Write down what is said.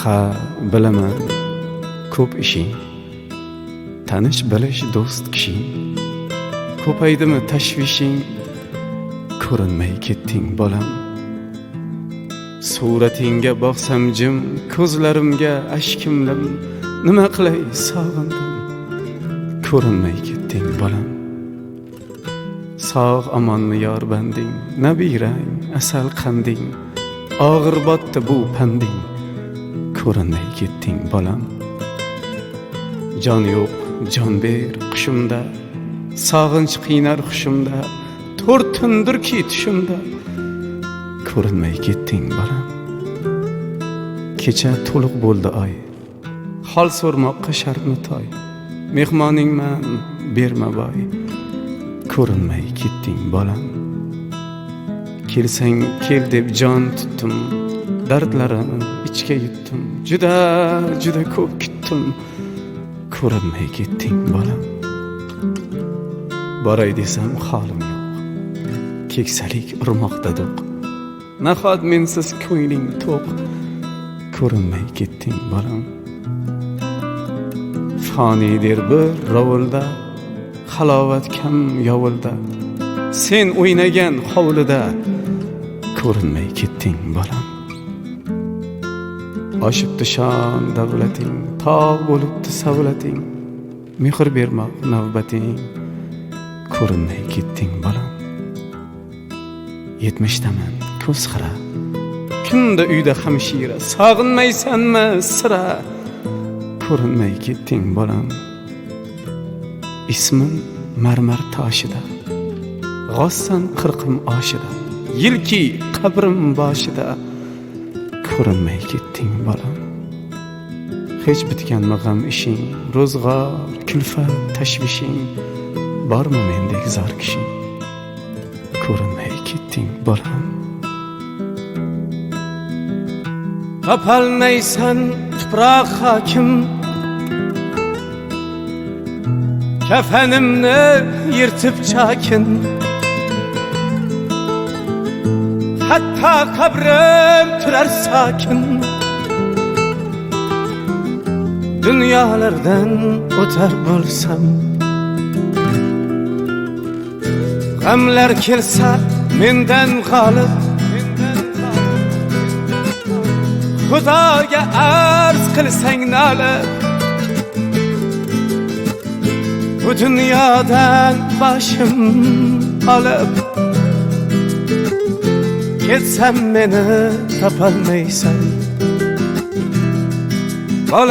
Ha, bilaman, ko'p ishing, tanish bilish do'st kishing. Ko'paydimi tashvishing, ko'rinmay ketding bolam. Suratingga boqsam jim, ko'zlarimga ashkimlim. Nima qilay sog'indim, ko'rinmay ketding bolam. Sog' amonmi yor banding, nabirang asal qanding. Og'ir botdi bu panding, ko'rinmay ketding bolam. Jon yo'q, jon ber qushimda, sog'inch qiynar hushimda. To'rt tundirki tushimda, ko'rinmay ketding bolam. Kecha to'liq bo'ldi oy, hol so'rmoqqa shartmi toy. Mehmoningman, berma boy, ko'rinmay ketding bolam. Kelsang kel deb jon tutdim, dardlarim ichga yutdim. Juda juda ko'p kutdim, ko'rinmay ketding bolam. Boray desam holim yo'q, keksalik urmoqda do'q. Nahot mensiz ko'ngling to'q, ko'rinmay ketding bolam. Fonidir bir rovulda, halovat kam yovulda. Sen o'ynagan hovlida, ko'rinmay ketding bolam. Oshibdi shon davlating, tog' bo'libdi savlating. Mehr bermoq navbating, ko'rinmay ketding bolam. 70daman ko'z xira, kunda uyda hamshira. Sog'inmaysanmi sira, ko'rinmay ketding bolam. Ismim marmar toshida, g'ossan qirqim oshida. Yilki qabrim boshida, ko'rinmay ketding bolam. Hech bitganmi g'am ishing, ro'zg'or, kulfat, tashvishing. Bormi mendek zor kishing, ko'rinmay ketding bolam. Topolmaysan tuproq hokim, kafanimni yirtib chakin. Hatta qabrim turar sakin. Dunyolardan o'tar bo'lsam, g'amlar kelsa mendan g'olib. Xudoga arz qilsang nolib, bu dunyodan boshim olib. Ketsam meni topolmaysan bolam.